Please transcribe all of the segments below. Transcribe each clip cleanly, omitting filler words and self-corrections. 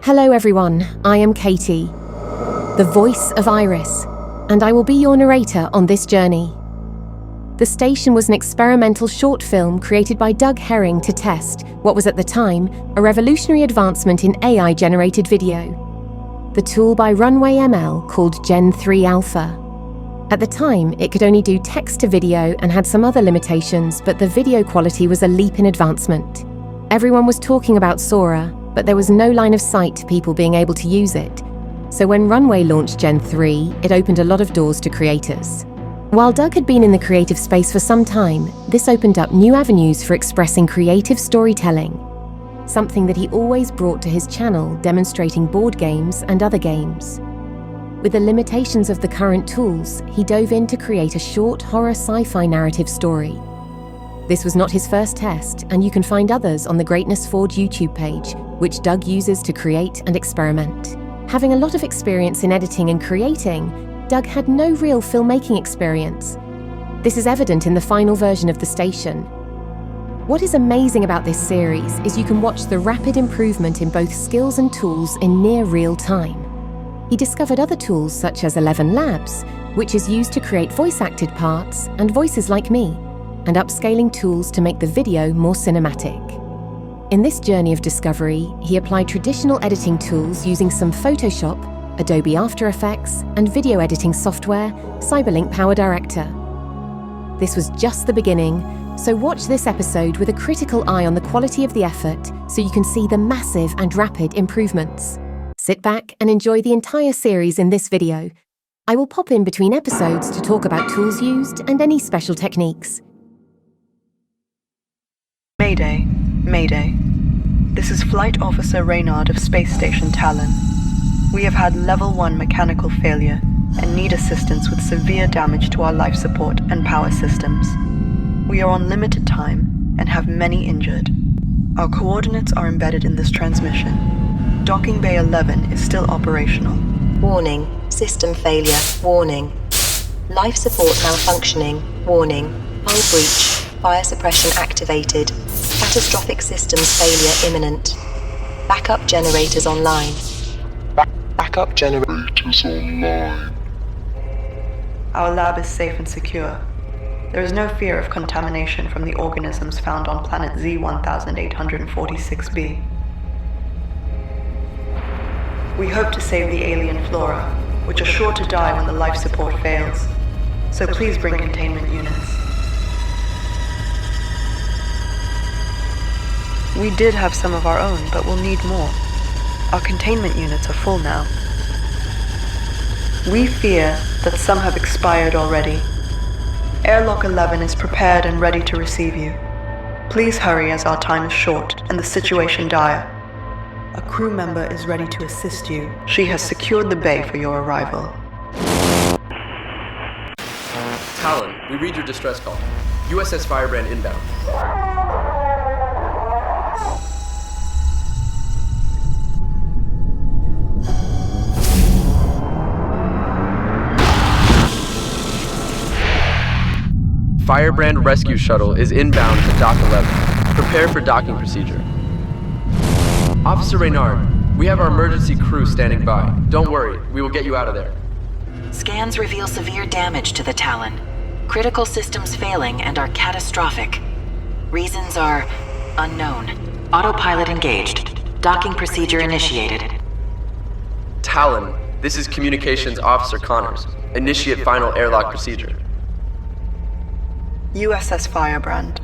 Hello everyone, I am Katie, the voice of Iris, and I will be your narrator on this journey. The Station was an experimental short film created by Doug Herring to test what was at the time a revolutionary advancement in AI-generated video. The tool by Runway ML called Gen 3 Alpha. At the time, it could only do text to video and had some other limitations, but the video quality was a leap in advancement. Everyone was talking about Sora, but there was no line of sight to people being able to use it. So when Runway launched Gen 3, it opened a lot of doors to creators. While Doug had been in the creative space for some time, this opened up new avenues for expressing creative storytelling, something that he always brought to his channel, demonstrating board games and other games. With the limitations of the current tools, he dove in to create a short horror sci-fi narrative story. This was not his first test, and you can find others on the Greatness Forward YouTube page, which Doug uses to create and experiment. Having a lot of experience in editing and creating, Doug had no real filmmaking experience. This is evident in the final version of The Station. What is amazing about this series is you can watch the rapid improvement in both skills and tools in near real time. He discovered other tools such as 11 Labs, which is used to create voice-acted parts and voices like me, and upscaling tools to make the video more cinematic. In this journey of discovery, he applied traditional editing tools using some Photoshop, Adobe After Effects, and video editing software, Cyberlink Power Director. This was just the beginning, so watch this episode with a critical eye on the quality of the effort so you can see the massive and rapid improvements. Sit back and enjoy the entire series in this video. I will pop in between episodes to talk about tools used and any special techniques. Mayday, Mayday. This is Flight Officer Raynard of Space Station Talon. We have had Level 1 mechanical failure and need assistance with severe damage to our life support and power systems. We are on limited time and have many injured. Our coordinates are embedded in this transmission. Docking Bay 11 is still operational. Warning, system failure, warning. Life support malfunctioning, warning. Hull breach. Fire suppression activated. Catastrophic systems failure imminent. Backup generators online. Backup generators online. Our lab is safe and secure. There is no fear of contamination from the organisms found on planet Z1846b. We hope to save the alien flora, which are sure to die when the life support fails. So please bring containment units. We did have some of our own, but we'll need more. Our containment units are full now. We fear that some have expired already. Airlock 11 is prepared and ready to receive you. Please hurry as our time is short and the situation dire. A crew member is ready to assist you. She has secured the bay for your arrival. Talon, we read your distress call. USS Firebrand inbound. Firebrand Rescue Shuttle is inbound to Dock 11. Prepare for docking procedure. Officer Raynard, we have our emergency crew standing by. Don't worry, we will get you out of there. Scans reveal severe damage to the Talon. Critical systems failing and are catastrophic. Reasons are unknown. Autopilot engaged. Docking procedure initiated. Talon, this is Communications Officer Connors. Initiate final airlock procedure. USS Firebrand.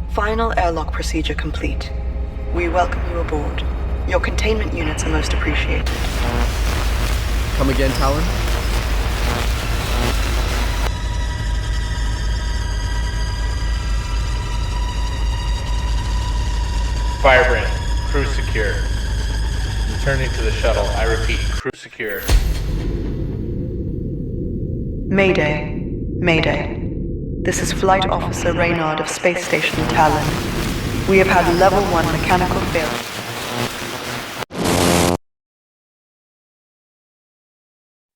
Final airlock procedure complete. We welcome you aboard. Your containment units are most appreciated. Come again, Talon? Firebrand, crew secure. Returning to the shuttle. I repeat, crew secure. Mayday, Mayday. This is Flight Officer Raynard of Space Station Talon. We have had Level 1 mechanical failure.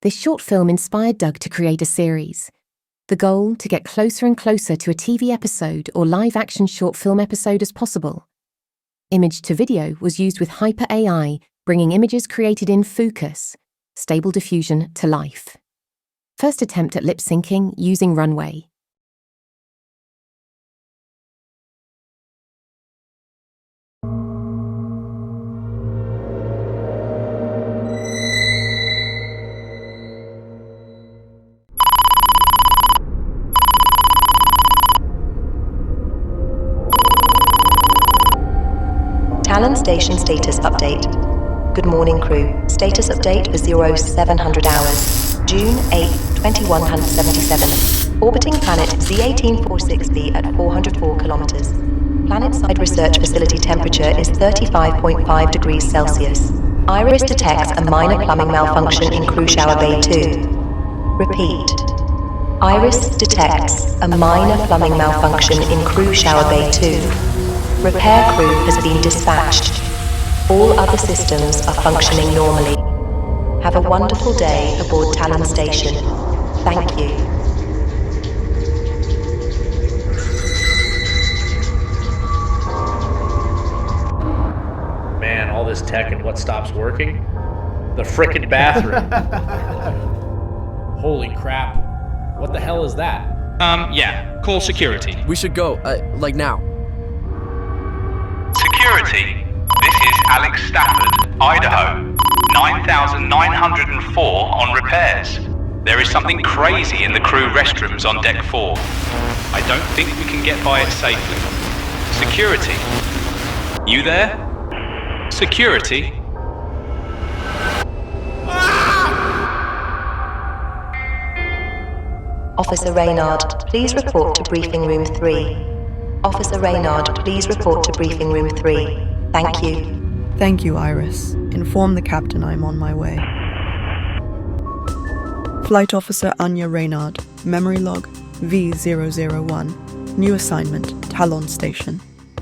This short film inspired Doug to create a series. The goal, to get closer and closer to a TV episode or live-action short film episode as possible. Image to video was used with Hyper AI, bringing images created in focus, stable diffusion, to life. First attempt at lip syncing using Runway. Talon Station status update. Good morning, crew. Status update for 0700 hours, June 8, 2177. Orbiting planet Z1846b at 404 kilometers. Planet-side research facility temperature is 35.5 degrees Celsius. Iris detects a minor plumbing malfunction in crew shower bay 2. Repeat. Iris detects a minor plumbing malfunction in crew shower bay 2. Repair crew has been dispatched. All other systems are functioning normally. Have a wonderful day aboard Talon Station. Thank you. Man, all this tech and what stops working? The frickin' bathroom. Holy crap. What the hell is that? Yeah. Call security. We should go, like now. Security. This is Alex Stafford, Idaho. 9,904 on repairs. There is something crazy in the crew restrooms on deck 4. I don't think we can get by it safely. Security. You there? Security. Officer Raynard, please report to briefing room 3. Officer Raynard, please report to briefing room 3. Thank you. Thank you, Iris. Inform the captain I'm on my way. Flight Officer Anya Raynard, memory log V001. New assignment, Talon Station.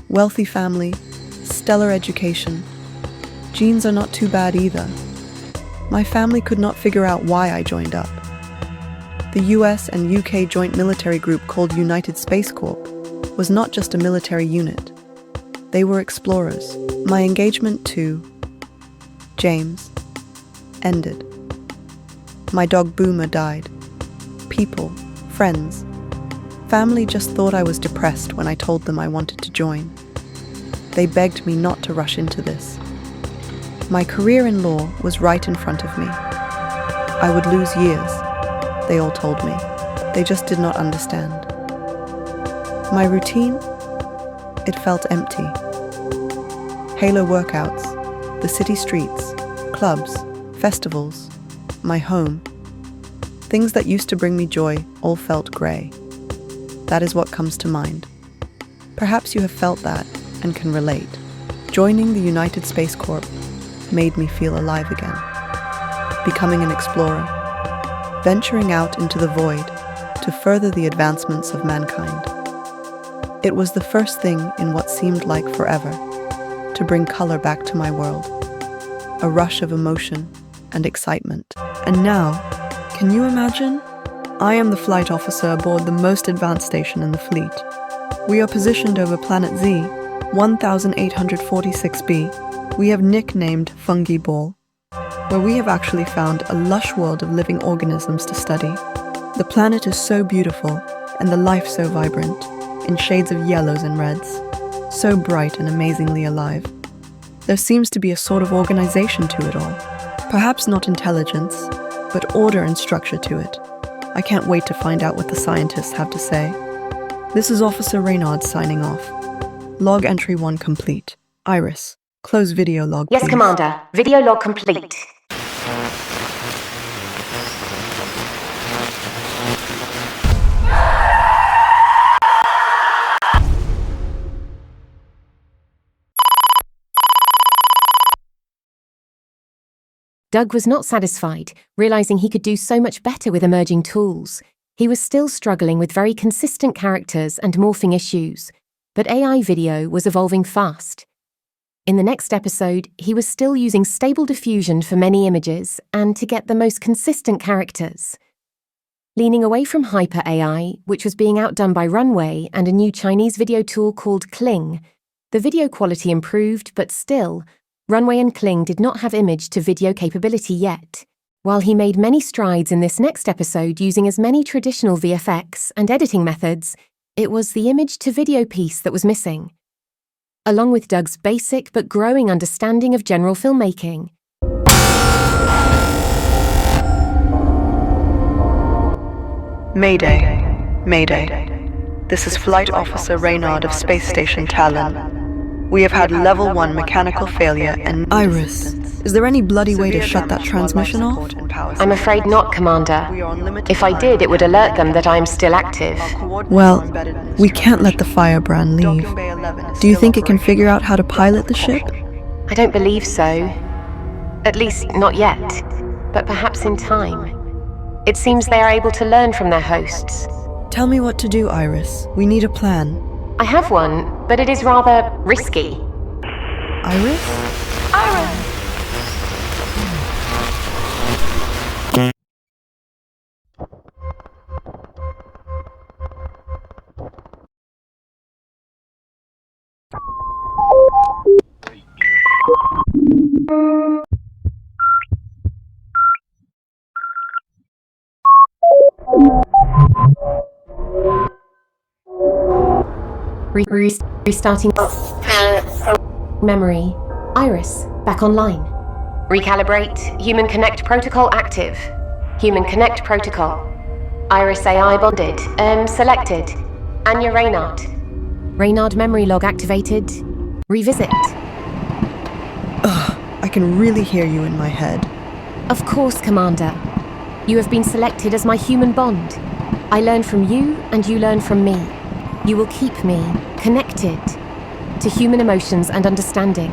Wealthy family, stellar education. Genes are not too bad either. My family could not figure out why I joined up. The US and UK joint military group called United Space Corp was not just a military unit. They were explorers. My engagement to James ended. My dog Boomer died. People, friends, family just thought I was depressed when I told them I wanted to join. They begged me not to rush into this. My career in law was right in front of me. I would lose years, they all told me. They just did not understand. My routine? It felt empty. Halo workouts, the city streets, clubs, festivals, my home. Things that used to bring me joy all felt grey. That is what comes to mind. Perhaps you have felt that and can relate. Joining the United Space Corp made me feel alive again. Becoming an explorer, venturing out into the void to further the advancements of mankind. It was the first thing in what seemed like forever to bring color back to my world. A rush of emotion and excitement. And now, can you imagine? I am the flight officer aboard the most advanced station in the fleet. We are positioned over planet Z, 1846b. We have nicknamed Fungi Ball, where we have actually found a lush world of living organisms to study. The planet is so beautiful and the life so vibrant, in shades of yellows and reds, so bright and amazingly alive. There seems to be a sort of organization to it all. Perhaps not intelligence, but order and structure to it. I can't wait to find out what the scientists have to say. This is Officer Raynard signing off. Log entry 1 complete. Iris, close video log, Yes, please. Commander. Video log complete. Doug was not satisfied, realizing he could do so much better with emerging tools. He was still struggling with very consistent characters and morphing issues, but AI video was evolving fast. In the next episode, he was still using stable diffusion for many images and to get the most consistent characters. Leaning away from Hyper AI, which was being outdone by Runway and a new Chinese video tool called Kling, the video quality improved, but still, Runway and Kling did not have image-to-video capability yet. While he made many strides in this next episode using as many traditional VFX and editing methods, it was the image-to-video piece that was missing, along with Doug's basic but growing understanding of general filmmaking. Mayday. Mayday. This is Flight Officer Raynard of Space Station Talon. We have had level 1 mechanical failure and... Iris, is there any bloody way to shut that transmission off? I'm afraid not, Commander. If I did, it would alert them that I am still active. Well, we can't let the firebrand leave. Do you think it can figure out how to pilot the ship? I don't believe so. At least, not yet. But perhaps in time. It seems they are able to learn from their hosts. Tell me what to do, Iris. We need a plan. I have one, but it is rather risky. Iris? Iris! Restarting memory. Iris, back online. Recalibrate. Human Connect protocol active. Human Connect protocol. Iris AI bonded. Selected. Anya Raynard. Raynard memory log activated. Revisit. Ugh, I can really hear you in my head. Of course, Commander. You have been selected as my human bond. I learn from you and you learn from me. You will keep me connected to human emotions and understanding.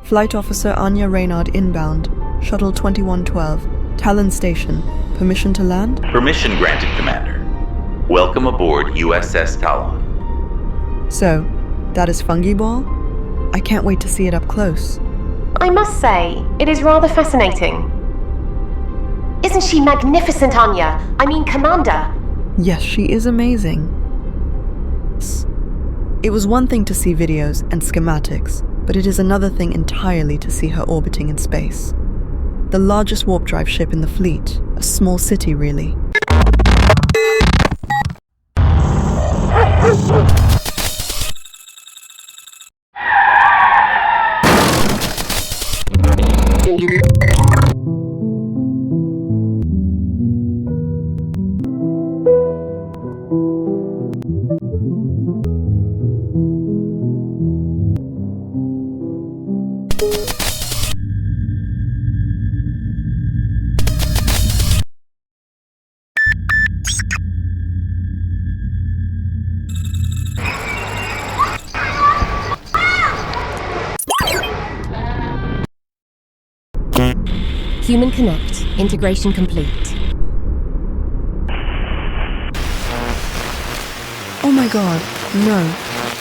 Flight Officer Anya Raynard inbound. Shuttle 2112. Talon Station. Permission to land? Permission granted, Commander. Welcome aboard USS Talon. So, that is Fungi Ball? I can't wait to see it up close. I must say, it is rather fascinating. Isn't she magnificent, Anya? I mean, Commander. Yes, she is amazing. It was one thing to see videos and schematics, but it is another thing entirely to see her orbiting in space. The largest warp drive ship in the fleet, a small city really. Human Connect, integration complete. Oh my god, no,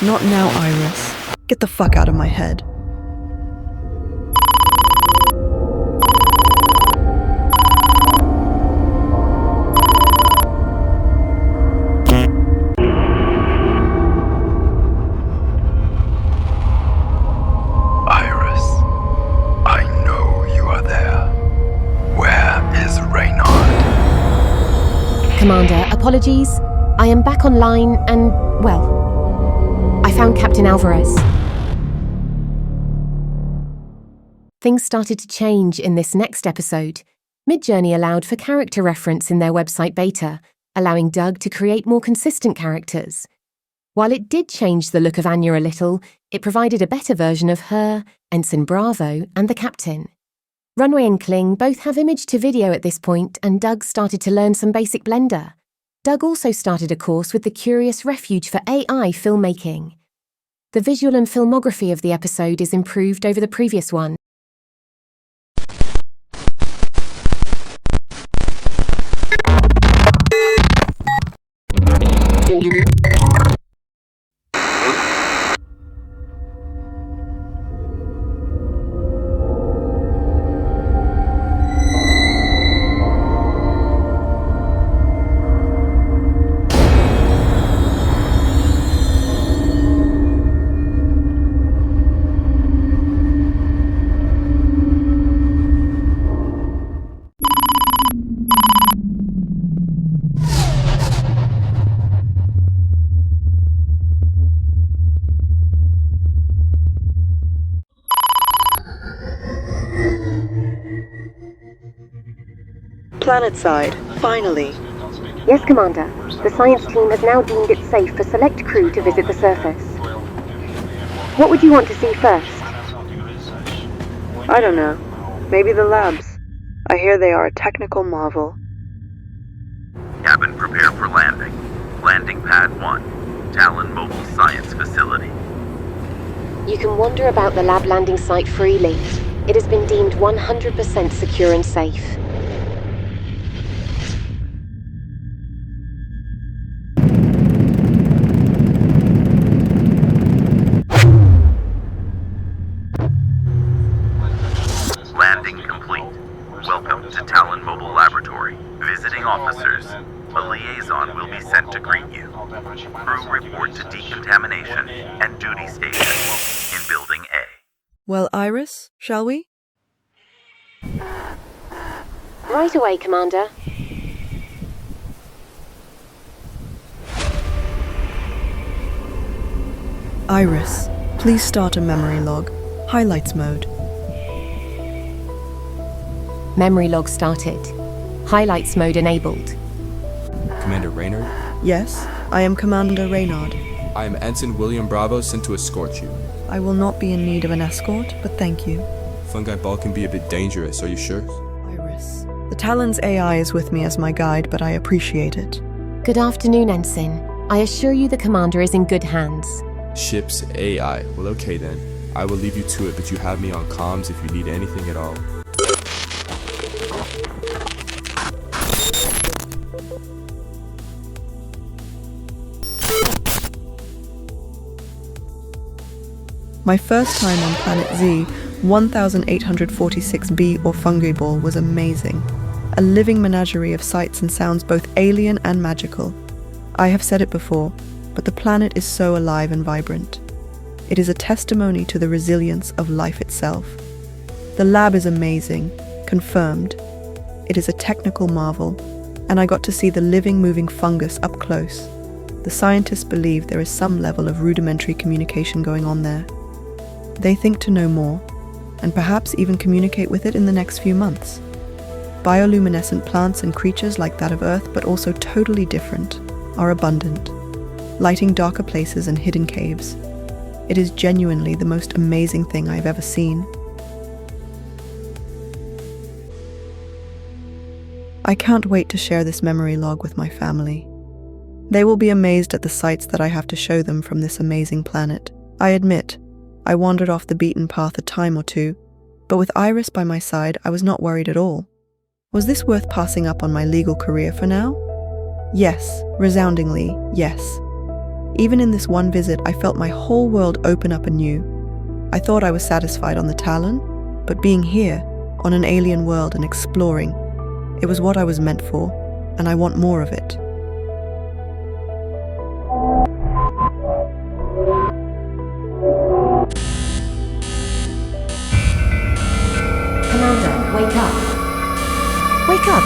not now, Iris. Get the fuck out of my head. Commander, apologies. I am back online and, well, I found Captain Alvarez. Things started to change in this next episode. Midjourney allowed for character reference in their website beta, allowing Doug to create more consistent characters. While it did change the look of Anya a little, it provided a better version of her, Ensign Bravo, and the Captain. Runway and Kling both have image-to-video at this point, and Doug started to learn some basic Blender. Doug also started a course with the Curious Refuge for AI filmmaking. The visual and filmography of the episode is improved over the previous one. planetside, finally. Yes, Commander. The science team has now deemed it safe for select crew to visit the surface. What would you want to see first? I don't know. Maybe the labs. I hear they are a technical marvel. Cabin prepare for landing. Landing pad 1, Talon Mobile Science Facility. You can wander about the lab landing site freely. It has been deemed 100% secure and safe. Landing complete. Welcome to Talon Mobile Laboratory. Visiting officers, a liaison will be sent to greet you. Crew report to decontamination and duty station in Building A. Well, Iris, shall we? Right away, Commander. Iris, please start a memory log. Highlights mode. Memory log started. Highlights mode enabled. Commander Raynard? Yes, I am Commander Raynard. I am Ensign William Bravo, sent to escort you. I will not be in need of an escort, but thank you. Fungi ball can be a bit dangerous, are you sure? Iris. The Talon's AI is with me as my guide, but I appreciate it. Good afternoon, Ensign. I assure you the Commander is in good hands. Ship's AI. Well, okay then. I will leave you to it, but you have me on comms if you need anything at all. My first time on Planet Z, 1846b or Fungi Ball was amazing. A living menagerie of sights and sounds both alien and magical. I have said it before, but the planet is so alive and vibrant. It is a testimony to the resilience of life itself. The lab is amazing, confirmed. It is a technical marvel, and I got to see the living, moving fungus up close. The scientists believe there is some level of rudimentary communication going on there. They think to know more, and perhaps even communicate with it in the next few months. Bioluminescent plants and creatures like that of Earth, but also totally different, are abundant, lighting darker places and hidden caves. It is genuinely the most amazing thing I've ever seen. I can't wait to share this memory log with my family. They will be amazed at the sights that I have to show them from this amazing planet. I admit, I wandered off the beaten path a time or two, but with Iris by my side, I was not worried at all. Was this worth passing up on my legal career for now? Yes, resoundingly, yes. Even in this one visit, I felt my whole world open up anew. I thought I was satisfied on the Talon, but being here, on an alien world and exploring, it was what I was meant for, and I want more of it. Commander, wake up. Wake up!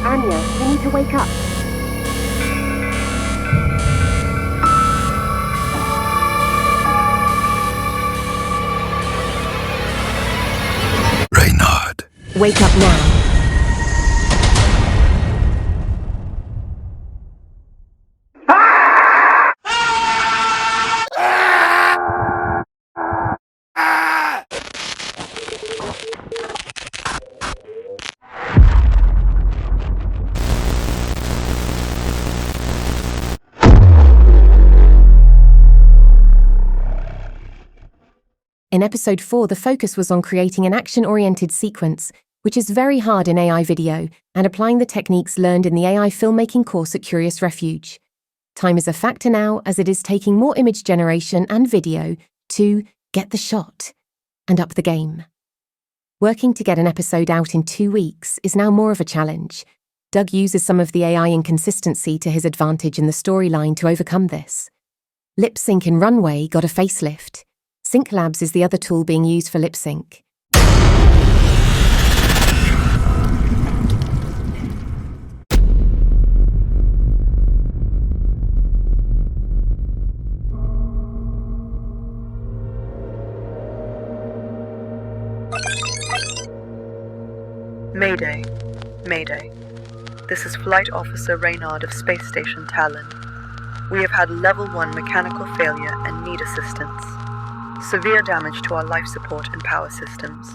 Anya, you need to wake up. Raynard. Wake up now. In episode 4, the focus was on creating an action-oriented sequence, which is very hard in AI video, and applying the techniques learned in the AI filmmaking course at Curious Refuge. Time is a factor now, as it is taking more image generation and video to get the shot and up the game. Working to get an episode out in 2 weeks is now more of a challenge. Doug uses some of the AI inconsistency to his advantage in the storyline to overcome this. Lip Sync in Runway got a facelift. Sync Labs is the other tool being used for lip sync. Mayday. Mayday. This is Flight Officer Raynard of Space Station Talon. We have had level 1 mechanical failure and need assistance. Severe damage to our life support and power systems.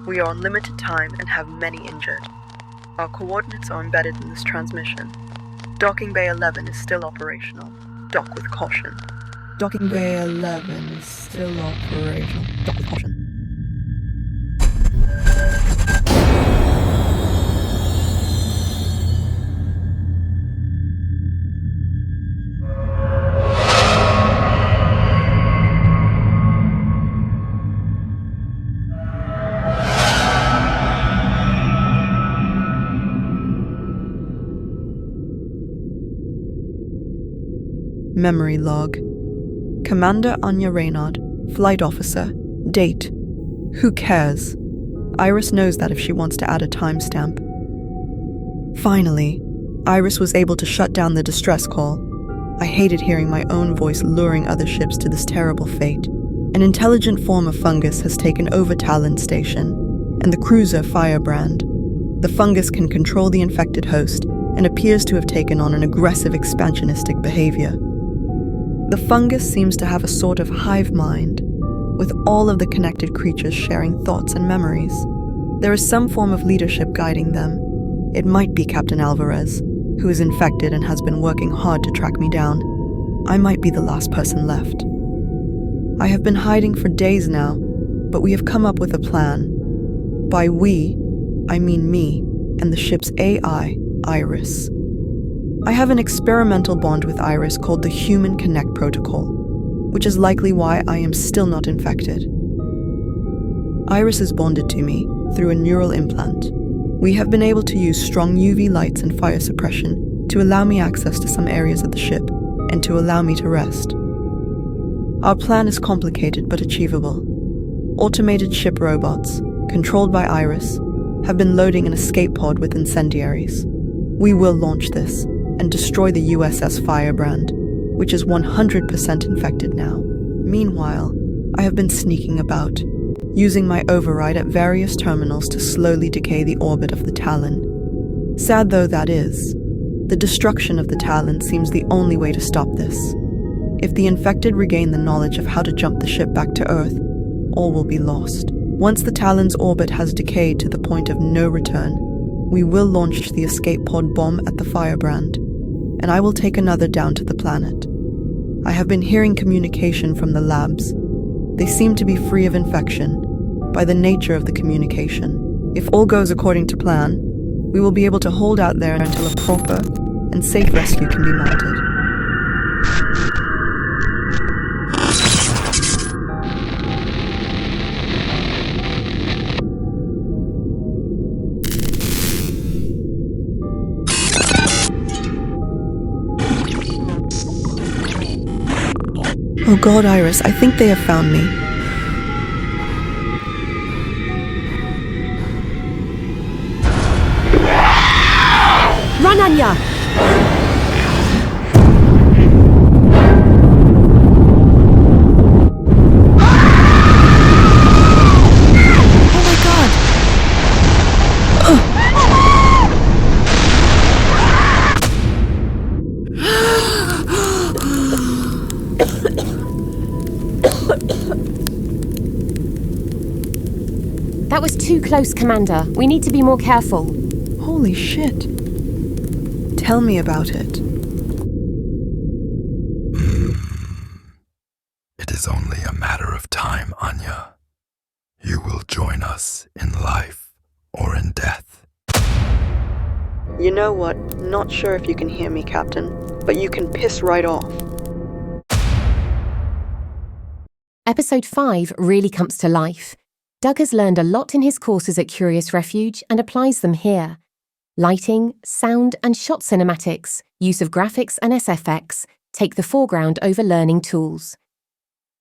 We are on limited time and have many injured. Our coordinates are embedded in this transmission. Docking Bay 11 is still operational. Dock with caution. Docking Bay 11 is still operational. Dock with caution. Memory log. Commander Anya Raynard, Flight Officer, date. Who cares? Iris knows that if she wants to add a timestamp. Finally, Iris was able to shut down the distress call. I hated hearing my own voice luring other ships to this terrible fate. An intelligent form of fungus has taken over Talon Station, and the cruiser Firebrand. The fungus can control the infected host and appears to have taken on an aggressive expansionistic behavior. The fungus seems to have a sort of hive mind, with all of the connected creatures sharing thoughts and memories. There is some form of leadership guiding them. It might be Captain Alvarez, who is infected and has been working hard to track me down. I might be the last person left. I have been hiding for days now, but we have come up with a plan. By we, I mean me and the ship's AI, Iris. I have an experimental bond with Iris called the Human Connect Protocol, which is likely why I am still not infected. Iris is bonded to me through a neural implant. We have been able to use strong UV lights and fire suppression to allow me access to some areas of the ship and to allow me to rest. Our plan is complicated but achievable. Automated ship robots, controlled by Iris, have been loading an escape pod with incendiaries. We will launch this and destroy the USS Firebrand, which is 100% infected now. Meanwhile, I have been sneaking about, using my override at various terminals to slowly decay the orbit of the Talon. Sad though that is, the destruction of the Talon seems the only way to stop this. If the infected regain the knowledge of how to jump the ship back to Earth, all will be lost. Once the Talon's orbit has decayed to the point of no return, we will launch the escape pod bomb at the Firebrand, and I will take another down to the planet. I have been hearing communication from the labs. They seem to be free of infection by the nature of the communication. If all goes according to plan, we will be able to hold out there until a proper and safe rescue can be mounted. Oh God, Iris, I think they have found me. Run, Anya! Oh my God! That was too close, Commander. We need to be more careful. Holy shit. Tell me about it. It is only a matter of time, Anya. You will join us in life or in death. You know what? Not sure if you can hear me, Captain, but you can piss right off. Episode 5 really comes to life. Doug has learned a lot in his courses at Curious Refuge and applies them here. Lighting, sound and shot cinematics, use of graphics and SFX take the foreground over learning tools.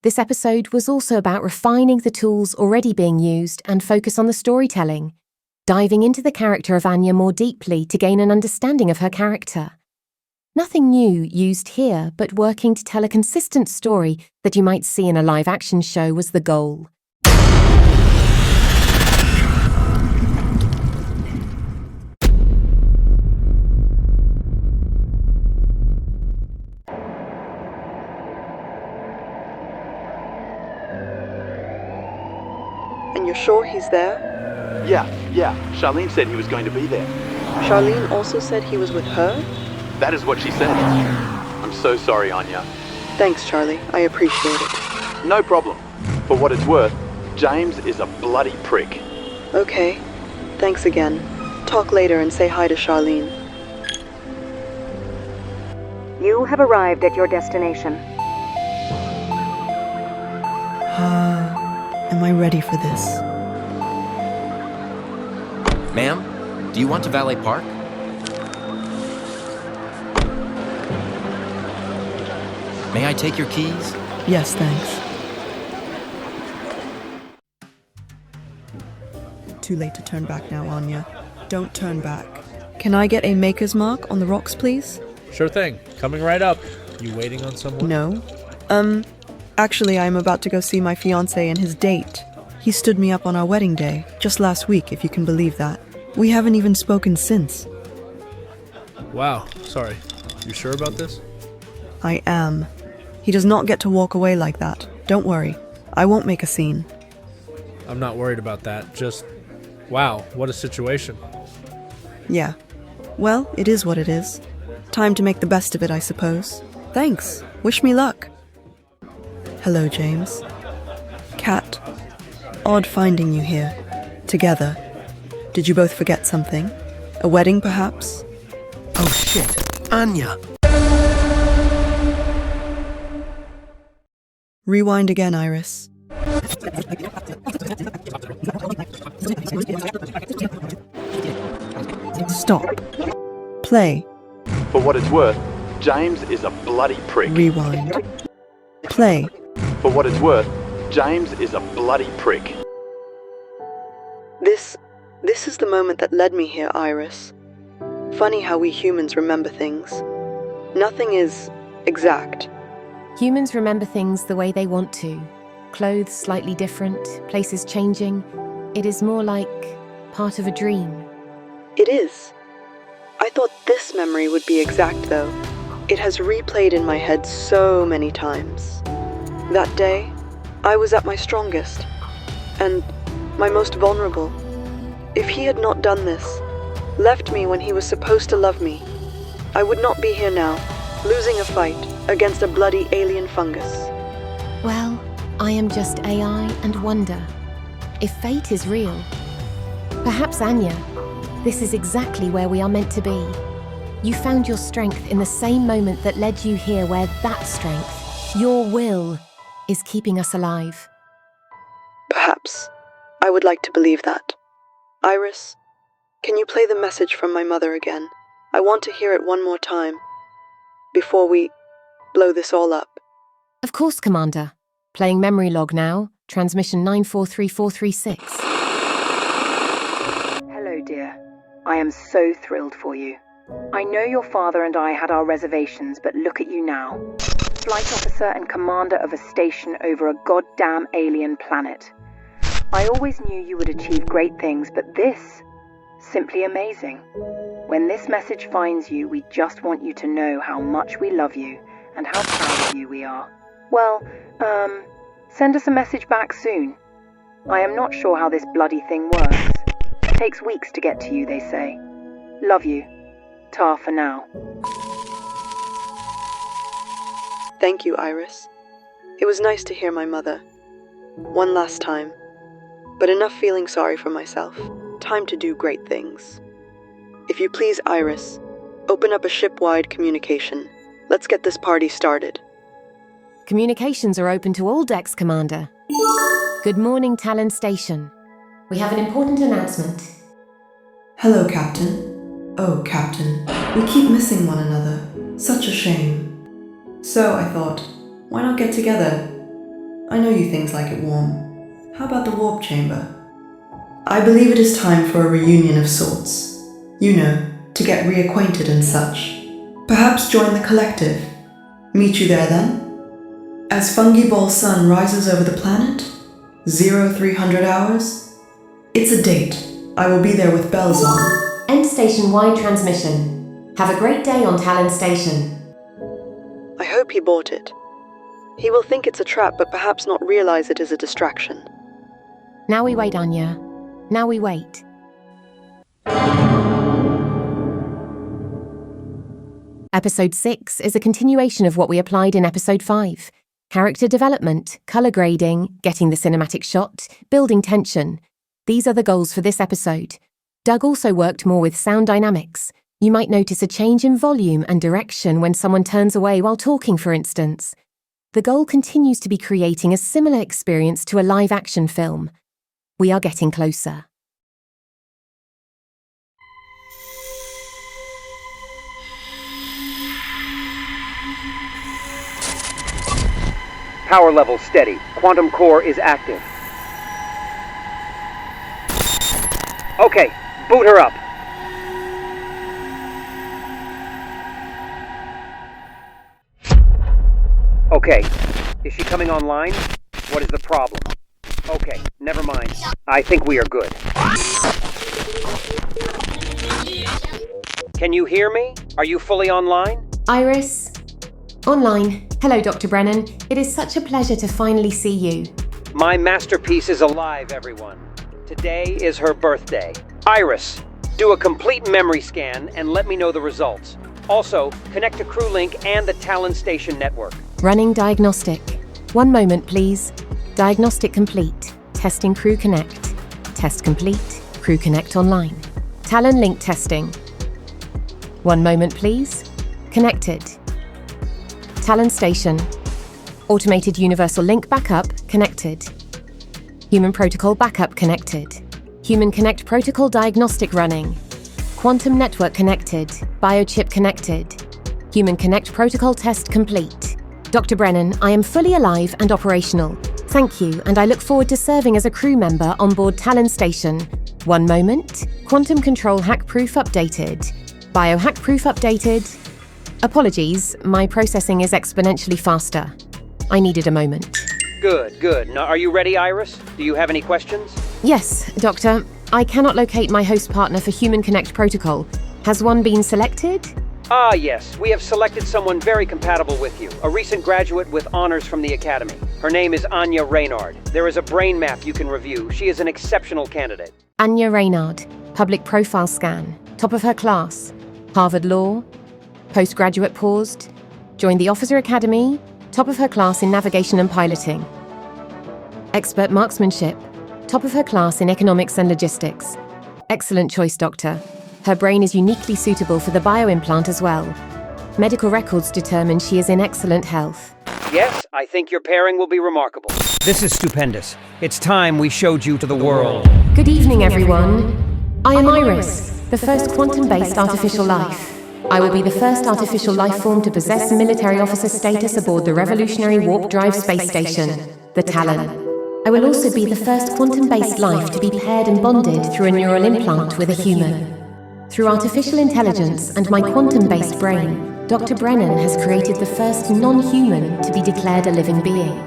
This episode was also about refining the tools already being used and focus on the storytelling, diving into the character of Anya more deeply to gain an understanding of her character. Nothing new used here, but working to tell a consistent story that you might see in a live-action show was the goal. You're sure he's there? Yeah. Charlene said he was going to be there. Charlene also said he was with her? That is what she said. I'm so sorry, Anya. Thanks, Charlie. I appreciate it. No problem. For what it's worth, James is a bloody prick. Okay. Thanks again. Talk later and say hi to Charlene. You have arrived at your destination. Am I ready for this? Ma'am, do you want to valet park? May I take your keys? Yes, thanks. Too late to turn back now, Anya. Don't turn back. Can I get a maker's mark on the rocks, please? Sure thing. Coming right up. You waiting on someone? No. Actually, I'm about to go see my fiancé and his date. He stood me up on our wedding day, just last week, if you can believe that. We haven't even spoken since. Wow, sorry. You sure about this? I am. He does not get to walk away like that. Don't worry. I won't make a scene. I'm not worried about that. Just, wow, what a situation. Yeah. Well, it is what it is. Time to make the best of it, I suppose. Thanks. Wish me luck. Hello, James. Kat. Odd finding you here. Together. Did you both forget something? A wedding, perhaps? Oh shit. Anya! Rewind again, Iris. Stop. Play. For what it's worth, James is a bloody prick. Rewind. Play. For what it's worth, James is a bloody prick. This is the moment that led me here, Iris. Funny how we humans remember things. Nothing is exact. Humans remember things the way they want to. Clothes slightly different, places changing. It is more like part of a dream. It is. I thought this memory would be exact, though. It has replayed in my head so many times. That day, I was at my strongest, and my most vulnerable. If he had not done this, left me when he was supposed to love me, I would not be here now, losing a fight against a bloody alien fungus. Well, I am just AI and wonder. If fate is real, perhaps Anya, this is exactly where we are meant to be. You found your strength in the same moment that led you here, where that strength, your will, is keeping us alive. Perhaps. I would like to believe that. Iris, can you play the message from my mother again? I want to hear it one more time, before we blow this all up. Of course, Commander. Playing memory log now, transmission 943436. Hello, dear. I am so thrilled for you. I know your father and I had our reservations, but look at you now. Flight officer and commander of a station over a goddamn alien planet. I always knew you would achieve great things, but this, simply amazing. When this message finds you, we just want you to know how much we love you and how proud of you we are. Well, send us a message back soon. I am not sure how this bloody thing works. It takes weeks to get to you, they say. Love you. Ta for now. Thank you, Iris. It was nice to hear my mother. One last time. But enough feeling sorry for myself. Time to do great things. If you please, Iris, open up a ship-wide communication. Let's get this party started. Communications are open to all decks, Commander. Good morning, Talon Station. We have an important announcement. Hello, Captain. Oh, Captain. We keep missing one another. Such a shame. So I thought, why not get together? I know you things like it warm. How about the warp chamber? I believe it is time for a reunion of sorts. You know, to get reacquainted and such. Perhaps join the collective. Meet you there then? As Fungi Ball Sun rises over the planet? 0300 hours? It's a date. I will be there with bells on. End station-wide transmission. Have a great day on Talon Station. I hope he bought it. He will think it's a trap, but perhaps not realize it is a distraction. Now we wait, Anya. Now we wait. Episode 6 is a continuation of what we applied in Episode 5. Character development, colour grading, getting the cinematic shot, building tension. These are the goals for this episode. Doug also worked more with sound dynamics. You might notice a change in volume and direction when someone turns away while talking, for instance. The goal continues to be creating a similar experience to a live-action film. We are getting closer. Power level steady. Quantum core is active. Okay, boot her up. Okay, is she coming online? What is the problem? Okay, never mind. I think we are good. Can you hear me? Are you fully online? Iris? Online. Hello, Dr. Brennan. It is such a pleasure to finally see you. My masterpiece is alive, everyone. Today is her birthday. Iris, do a complete memory scan and let me know the results. Also, connect to CrewLink and the Talon Station network. Running diagnostic. 1 moment, please. Diagnostic complete. Testing Crew Connect. Test complete. Crew Connect online. Talon link testing. 1 moment, please. Connected. Talon Station. Automated Universal Link backup connected. Human Protocol backup connected. Human Connect Protocol diagnostic running. Quantum Network connected. Biochip connected. Human Connect Protocol test complete. Dr. Brennan, I am fully alive and operational. Thank you, and I look forward to serving as a crew member on board Talon Station. 1 moment. Quantum Control hack proof updated. Biohack proof updated. Apologies, my processing is exponentially faster. I needed a moment. Good. Now, are you ready, Iris? Do you have any questions? Yes, Doctor. I cannot locate my host partner for Human Connect Protocol. Has one been selected? Ah, yes. We have selected someone very compatible with you, a recent graduate with honors from the Academy. Her name is Anya Raynard. There is a brain map you can review. She is an exceptional candidate. Anya Raynard, public profile scan, top of her class, Harvard Law, postgraduate paused, joined the Officer Academy, top of her class in navigation and piloting. Expert marksmanship, top of her class in economics and logistics. Excellent choice, Doctor. Her brain is uniquely suitable for the bioimplant as well. Medical records determine she is in excellent health. Yes, I think your pairing will be remarkable. This is stupendous. It's time we showed you to the world. Good evening, everyone. I am Iris, the first quantum-based artificial life. I will be the first artificial life form to possess military officer status aboard the revolutionary warp drive space station, the Talon. I will also be the first quantum-based life to be paired and bonded through a neural implant with a human. Through artificial intelligence and my quantum-based brain, Dr. Brennan has created the first non-human to be declared a living being.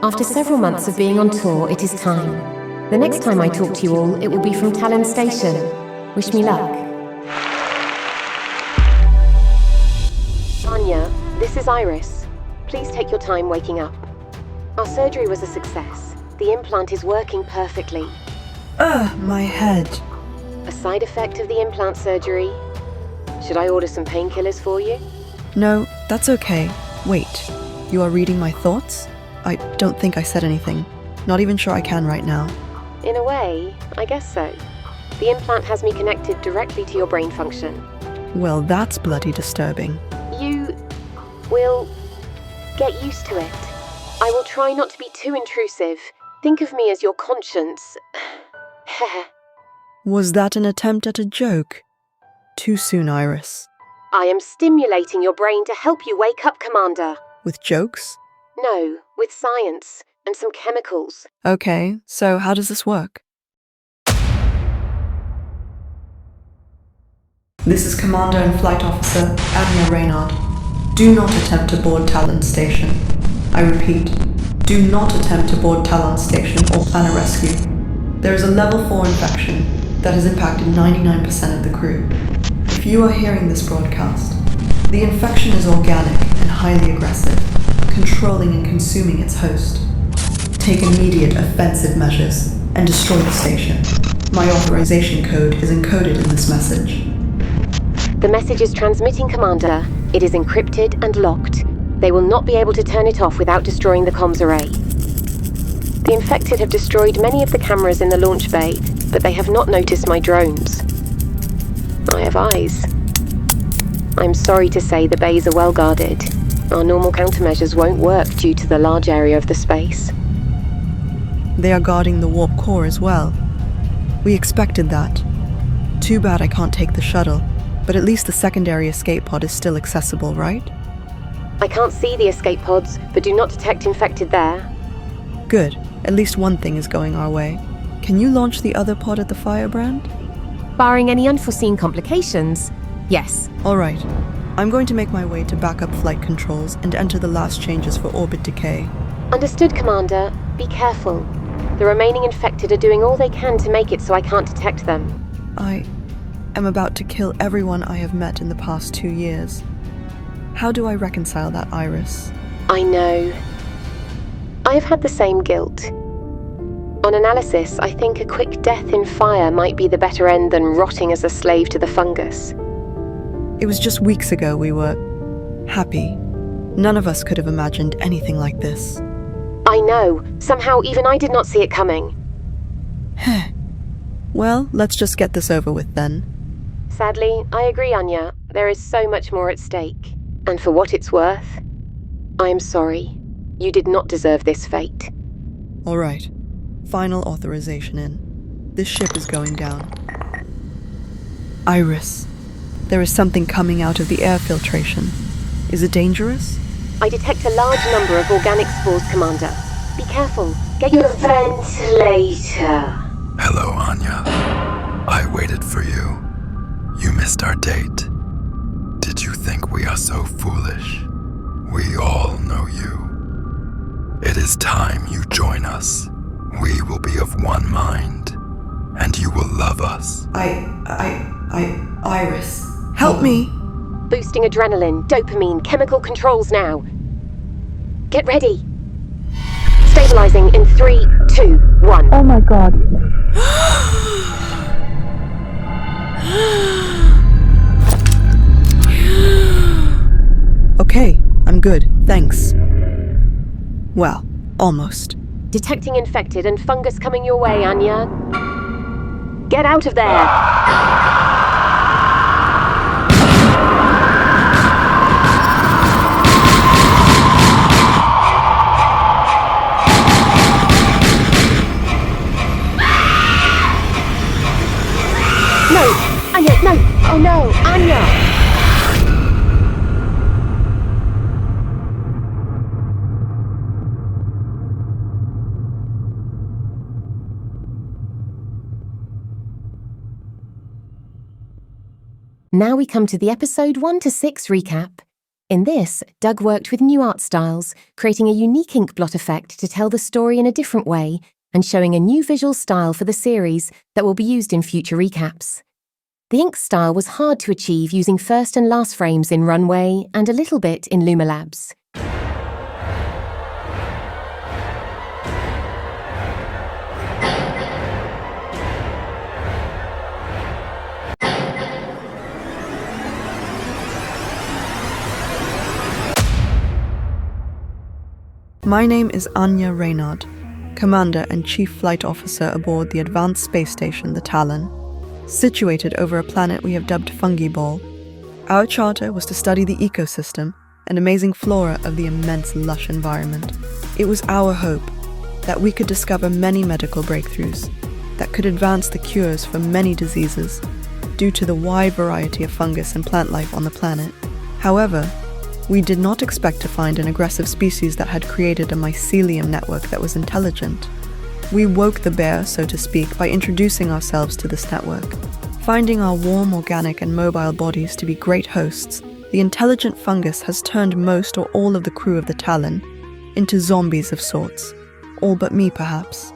After several months of being on tour, it is time. The next time I talk to you all, it will be from Talon Station. Wish me luck. Anya, this is Iris. Please take your time waking up. Our surgery was a success. The implant is working perfectly. My head. A side effect of the implant surgery? Should I order some painkillers for you? No, that's okay. Wait, you are reading my thoughts? I don't think I said anything. Not even sure I can right now. In a way, I guess so. The implant has me connected directly to your brain function. Well, that's bloody disturbing. You will get used to it. I will try not to be too intrusive. Think of me as your conscience. Was that an attempt at a joke? Too soon, Iris. I am stimulating your brain to help you wake up, Commander. With jokes? No, with science and some chemicals. Okay, so how does this work? This is Commander and Flight Officer Anya Raynard. Do not attempt to board Talon Station. I repeat, do not attempt to board Talon Station or plan a rescue. There is a level 4 infection that has impacted 99% of the crew. If you are hearing this broadcast, the infection is organic and highly aggressive, controlling and consuming its host. Take immediate offensive measures. and destroy the station. My authorization code is encoded in this message. The message is transmitting, Commander. It is encrypted and locked. They will not be able to turn it off without destroying the comms array. The infected have destroyed many of the cameras in the launch bay, but they have not noticed my drones. I have eyes. I'm sorry to say the bays are well guarded. Our normal countermeasures won't work due to the large area of the space. They are guarding the warp core as well. We expected that. Too bad I can't take the shuttle, but at least the secondary escape pod is still accessible, right? I can't see the escape pods, but do not detect infected there. Good. At least one thing is going our way. Can you launch the other pod at the Firebrand? Barring any unforeseen complications, yes. All right. I'm going to make my way to backup flight controls and enter the last changes for orbit decay. Understood, Commander. Be careful. The remaining infected are doing all they can to make it so I can't detect them. I am about to kill everyone I have met in the past 2 years. How do I reconcile that, Iris? I know. I have had the same guilt. On analysis, I think a quick death in fire might be the better end than rotting as a slave to the fungus. It was just weeks ago we were happy. None of us could have imagined anything like this. I know. Somehow even I did not see it coming. Well, let's just get this over with then. Sadly, I agree, Anya. There is so much more at stake. And for what it's worth, I am sorry. You did not deserve this fate. All right. Final authorization in. This ship is going down. Iris, there is something coming out of the air filtration. Is it dangerous? I detect a large number of organic spores, Commander. Be careful. Get your ventilator. Hello, Anya. I waited for you. You missed our date. Did you think we are so foolish? We all know you. It is time you join us. We will be of one mind, and you will love us. Iris, help me! Boosting adrenaline, dopamine, chemical controls now. Get ready. Stabilizing in 3, 2, 1. Oh my god. Okay, I'm good, thanks. Well, almost. Detecting infected and fungus coming your way, Anya. Get out of there! No! Anya, no! Oh no! Anya! Now we come to the episode 1 to 6 recap. In this, Doug worked with new art styles, creating a unique ink blot effect to tell the story in a different way and showing a new visual style for the series that will be used in future recaps. The ink style was hard to achieve using first and last frames in Runway and a little bit in Luma Labs. My name is Anya Raynard, Commander and Chief Flight Officer aboard the advanced space station, the Talon, situated over a planet we have dubbed Fungiball. Our charter was to study the ecosystem and amazing flora of the immense lush environment. It was our hope that we could discover many medical breakthroughs that could advance the cures for many diseases due to the wide variety of fungus and plant life on the planet. However, we did not expect to find an aggressive species that had created a mycelium network that was intelligent. We woke the bear, so to speak, by introducing ourselves to this network. Finding our warm, organic, and mobile bodies to be great hosts, the intelligent fungus has turned most or all of the crew of the Talon into zombies of sorts. All but me, perhaps.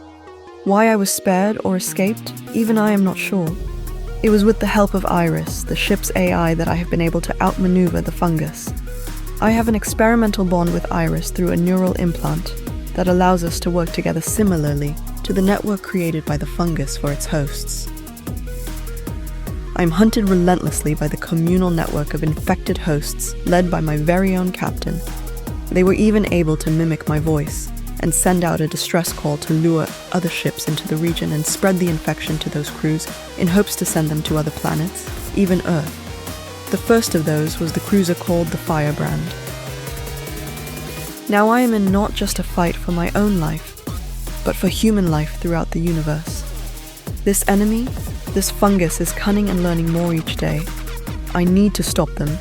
Why I was spared or escaped, even I am not sure. It was with the help of Iris, the ship's AI, that I have been able to outmaneuver the fungus. I have an experimental bond with Iris through a neural implant that allows us to work together similarly to the network created by the fungus for its hosts. I'm hunted relentlessly by the communal network of infected hosts led by my very own captain. They were even able to mimic my voice and send out a distress call to lure other ships into the region and spread the infection to those crews in hopes to send them to other planets, even Earth. The first of those was the cruiser called the Firebrand. Now I am in not just a fight for my own life, but for human life throughout the universe. This enemy, this fungus, is cunning and learning more each day. I need to stop them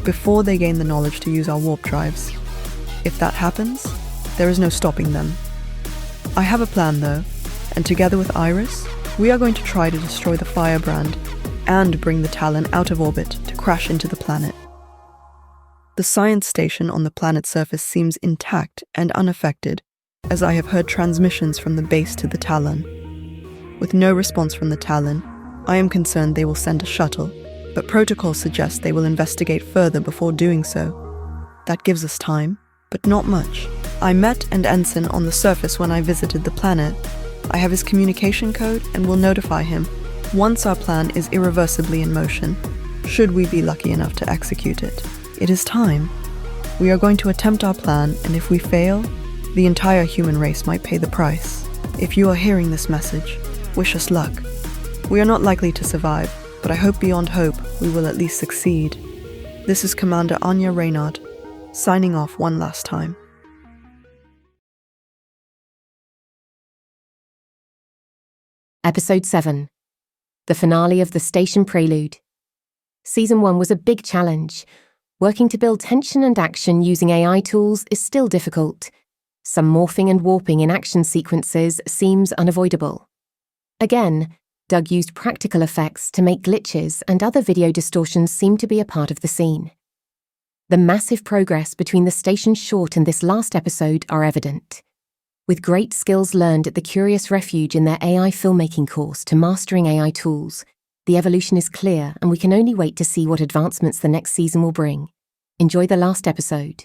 before they gain the knowledge to use our warp drives. If that happens, there is no stopping them. I have a plan though, and together with Iris, we are going to try to destroy the Firebrand and bring the Talon out of orbit to crash into the planet. The science station on the planet's surface seems intact and unaffected, as I have heard transmissions from the base to the Talon. With no response from the Talon, I am concerned they will send a shuttle, but protocol suggests they will investigate further before doing so. That gives us time, but not much. I met an ensign on the surface when I visited the planet. I have his communication code and will notify him once our plan is irreversibly in motion, should we be lucky enough to execute it. It is time. We are going to attempt our plan, and if we fail, the entire human race might pay the price. If you are hearing this message, wish us luck. We are not likely to survive, but I hope beyond hope we will at least succeed. This is Commander Anya Raynard, signing off one last time. Episode 7. The finale of the Station Prelude. Season 1 was a big challenge. Working to build tension and action using AI tools is still difficult. Some morphing and warping in action sequences seems unavoidable. Again, Doug used practical effects to make glitches and other video distortions seem to be a part of the scene. The massive progress between the station short and this last episode are evident. With great skills learned at the Curious Refuge in their AI filmmaking course to mastering AI tools, the evolution is clear and we can only wait to see what advancements the next season will bring. Enjoy the last episode.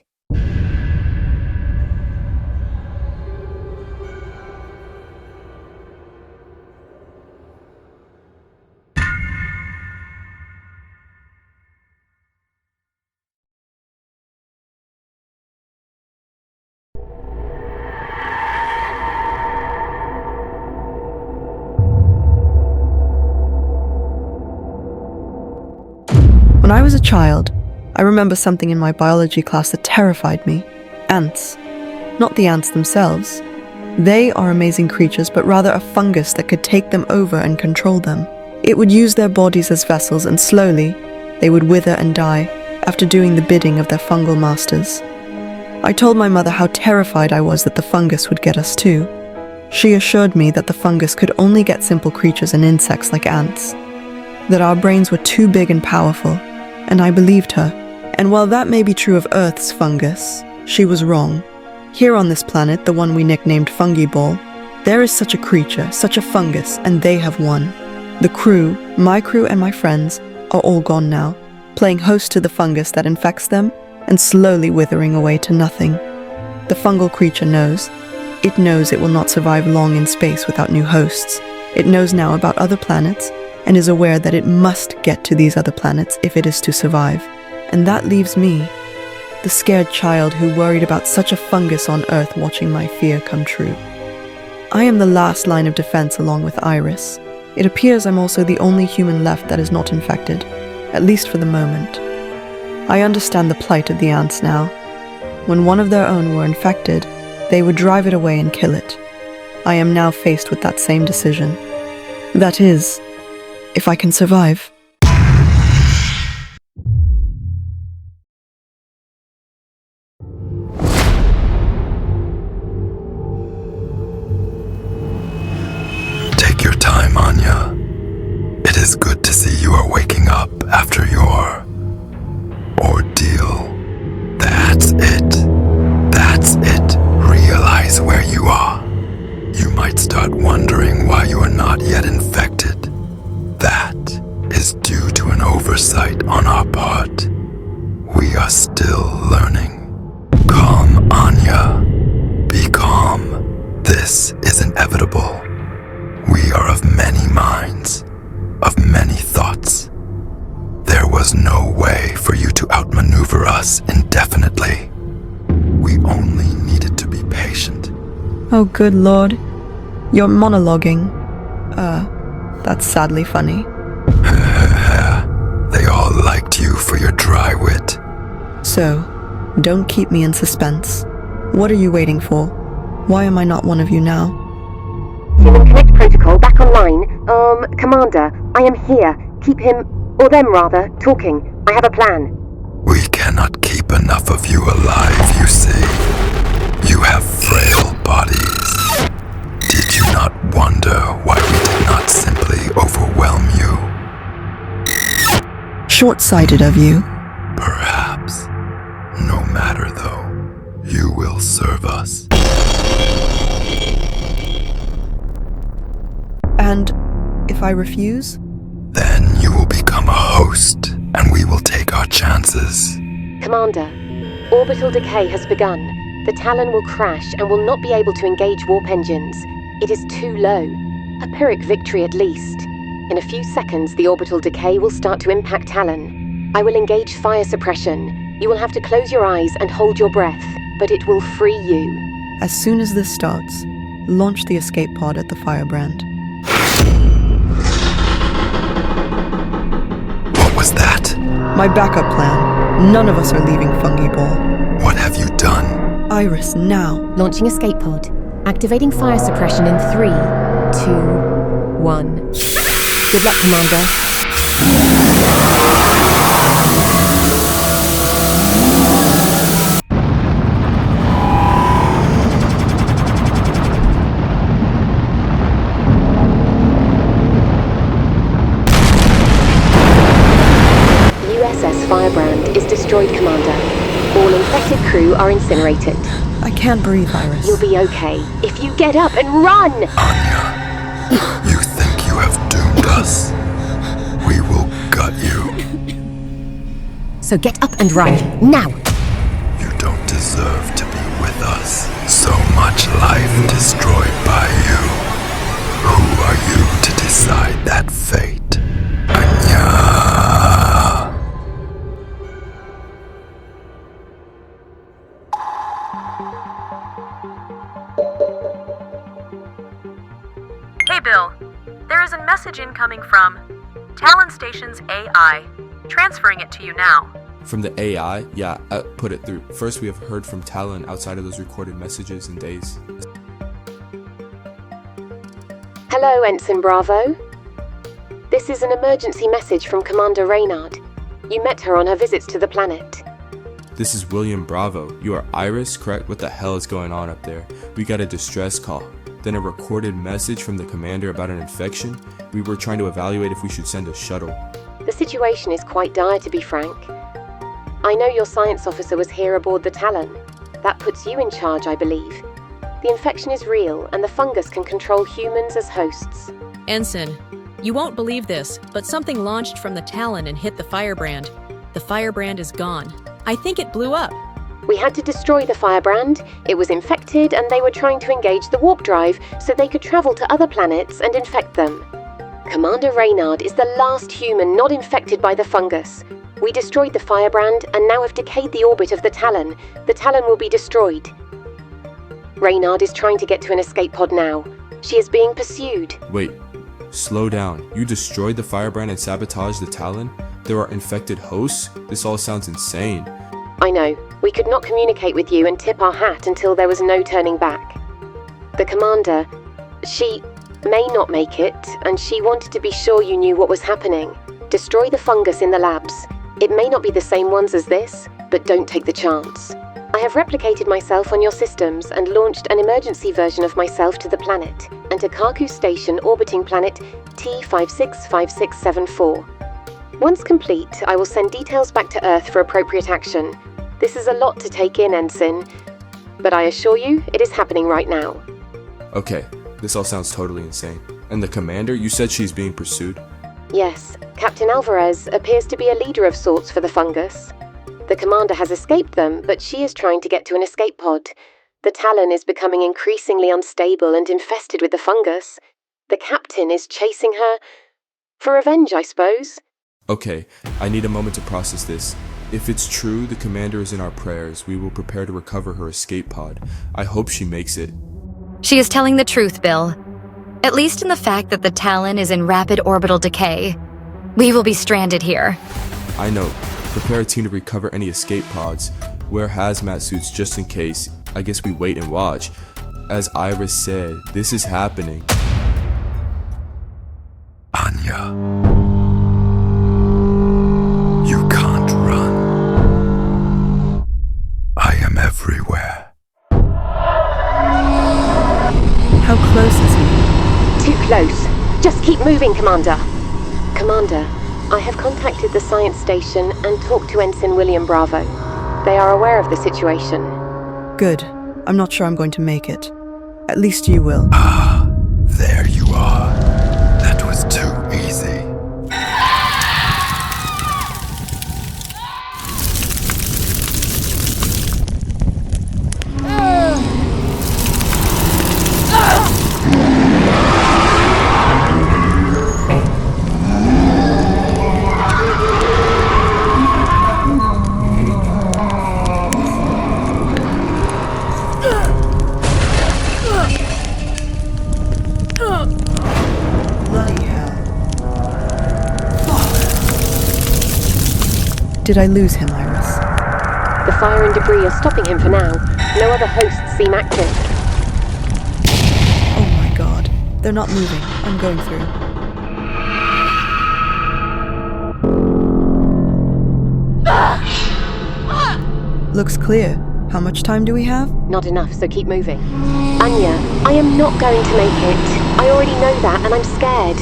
When I was a child, I remember something in my biology class that terrified me. Ants. Not the ants themselves. They are amazing creatures, but rather a fungus that could take them over and control them. It would use their bodies as vessels, and slowly, they would wither and die after doing the bidding of their fungal masters. I told my mother how terrified I was that the fungus would get us too. She assured me that the fungus could only get simple creatures and insects like ants, that our brains were too big and powerful, and I believed her. And while that may be true of Earth's fungus, she was wrong. Here on this planet, the one we nicknamed Fungi Ball, there is such a creature, such a fungus, and they have won. The crew, my crew and my friends, are all gone now, playing host to the fungus that infects them and slowly withering away to nothing. The fungal creature knows. It knows it will not survive long in space without new hosts. It knows now about other planets and is aware that it must get to these other planets if it is to survive. And that leaves me, the scared child who worried about such a fungus on Earth, watching my fear come true. I am the last line of defense along with Iris. It appears I'm also the only human left that is not infected, at least for the moment. I understand the plight of the ants now. When one of their own were infected, they would drive it away and kill it. I am now faced with that same decision. That is, if I can survive. Take your time, Anya. It is good to see you are waking up after your ordeal. That's it. That's it. Realize where you are. You might start wondering why you are not yet infected. That is due to an oversight on our part. We are still learning. Calm, Anya. Be calm. This is inevitable. of many thoughts. There was no way for you to outmaneuver us indefinitely. We only needed to be patient. Oh, good lord. You're monologuing. That's sadly funny. They all liked you for your dry wit. So, don't keep me in suspense. What are you waiting for? Why am I not one of you now? Human Connect protocol back online. Commander, I am here. Keep him, or them rather, talking. I have a plan. We cannot keep enough of you alive, you see. You have frail bodies. Did you not wonder why we did not simply overwhelm you? Short-sighted of you. Perhaps. No matter though, you will serve us. And if I refuse? Then you will become a host, and we will take our chances. Commander, orbital decay has begun. The Talon will crash and will not be able to engage warp engines. It is too low. A Pyrrhic victory at least. In a few seconds, the orbital decay will start to impact Talon. I will engage fire suppression. You will have to close your eyes and hold your breath, but it will free you. As soon as this starts, launch the escape pod at the firebrand. What was that? My backup plan. None of us are leaving Fungi Ball. What have you done? Iris, now. Launching escape pod. Activating fire suppression in 3, 2, 1. Good luck, Commander. USS Firebrand is destroyed, Commander. All infected crew are incinerated. I can't breathe, Iris. You'll be okay if you get up and run! Anya, you think you have doomed us? We will gut you. So get up and run, now! You don't deserve to be with us. So much life destroyed by you. Who are you to decide that fate? Anya! Hey Bill, there is a message incoming from Talon Station's AI. Transferring it to you now. From the AI? Yeah, put it through. First, we have heard from Talon outside of those recorded messages and days. Hello, Ensign Bravo. This is an emergency message from Commander Raynard. You met her on her visits to the planet. This is William Bravo. You are Iris, correct? What the hell is going on up there? We got a distress call. Then a recorded message from the commander about an infection. We were trying to evaluate if we should send a shuttle. The situation is quite dire, to be frank. I know your science officer was here aboard the Talon. That puts you in charge, I believe. The infection is real, and the fungus can control humans as hosts. Ensign, you won't believe this, but something launched from the Talon and hit the Firebrand. The Firebrand is gone. I think it blew up. We had to destroy the Firebrand. It was infected, and they were trying to engage the warp drive so they could travel to other planets and infect them. Commander Raynard is the last human not infected by the fungus. We destroyed the Firebrand and now have decayed the orbit of the Talon. The Talon will be destroyed. Raynard is trying to get to an escape pod now. She is being pursued. Wait, slow down. You destroyed the Firebrand and sabotaged the Talon? There are infected hosts? This all sounds insane. I know. We could not communicate with you and tip our hat until there was no turning back. The Commander, she may not make it, and she wanted to be sure you knew what was happening. Destroy the fungus in the labs. It may not be the same ones as this, but don't take the chance. I have replicated myself on your systems and launched an emergency version of myself to the planet and to Kaku Station orbiting planet T565674. Once complete, I will send details back to Earth for appropriate action. This is a lot to take in, Ensign, but I assure you, it is happening right now. Okay, this all sounds totally insane. And the commander, you said she's being pursued? Yes, Captain Alvarez appears to be a leader of sorts for the fungus. The commander has escaped them, but she is trying to get to an escape pod. The Talon is becoming increasingly unstable and infested with the fungus. The captain is chasing her. For revenge, I suppose. Okay, I need a moment to process this. If it's true the commander is in our prayers, we will prepare to recover her escape pod. I hope she makes it. She is telling the truth, Bill. At least in the fact that the Talon is in rapid orbital decay. We will be stranded here. I know. Prepare a team to recover any escape pods. Wear hazmat suits just in case. I guess we wait and watch. As Iris said, this is happening. Anya. You can't run. I am everywhere. How close is he? Too close. Just keep moving, Commander. Commander, I have contacted the science station and talked to Ensign William Bravo. They are aware of the situation. Good. I'm not sure I'm going to make it. At least you will. Ah, there you are. That was too easy. Did I lose him, Iris? The fire and debris are stopping him for now. No other hosts seem active. Oh my god. They're not moving. I'm going through. Looks clear. How much time do we have? Not enough, so keep moving. Anya, I am not going to make it. I already know that, and I'm scared.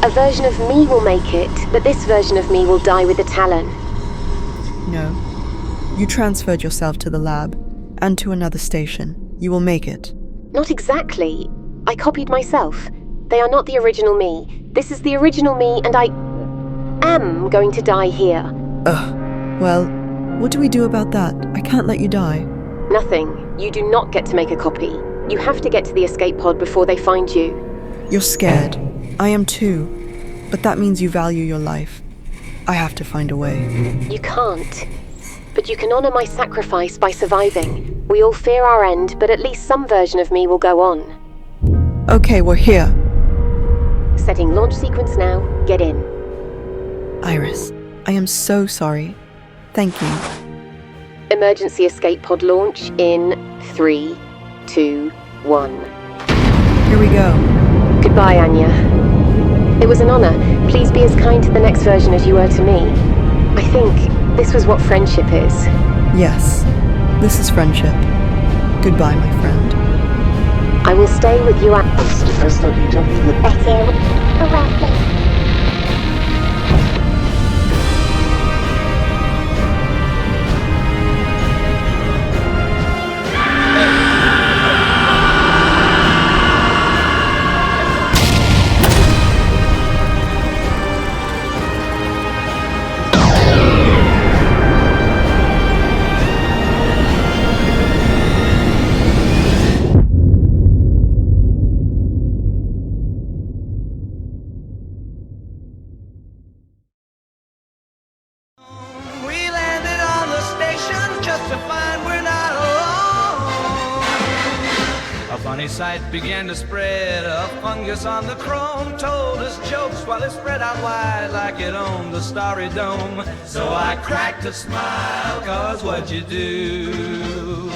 A version of me will make it, but this version of me will die with the Talon. No. You transferred yourself to the lab, and to another station. You will make it. Not exactly. I copied myself. They are not the original me. This is the original me, and I am going to die here. Ugh. Well, what do we do about that? I can't let you die. Nothing. You do not get to make a copy. You have to get to the escape pod before they find you. You're scared. I am too. But that means you value your life. I have to find a way. You can't. But you can honor my sacrifice by surviving. We all fear our end, but at least some version of me will go on. Okay, we're here. Setting launch sequence now. Get in. Iris, I am so sorry. Thank you. Emergency escape pod launch in 3, 2, 1. Here we go. Goodbye, Anya. It was an honor. Please be as kind to the next version as you were to me. I think this was what friendship is. Yes, this is friendship. Goodbye, my friend. I will stay with you at... Sight began to spread. A fungus on the chrome told us jokes while it spread out wide like it owned the starry dome. So I cracked a smile, cause what you do.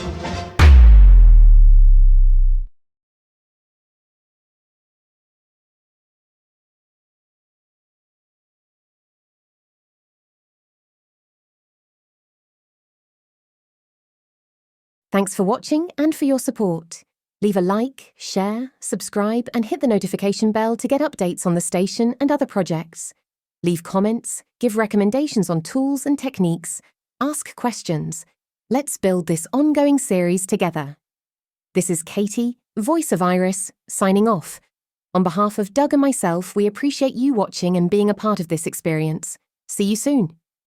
Thanks for watching and for your support. Leave a like, share, subscribe, and hit the notification bell to get updates on the station and other projects. Leave comments, give recommendations on tools and techniques, ask questions. Let's build this ongoing series together. This is Katie, voice of Iris, signing off. On behalf of Doug and myself, we appreciate you watching and being a part of this experience. See you soon.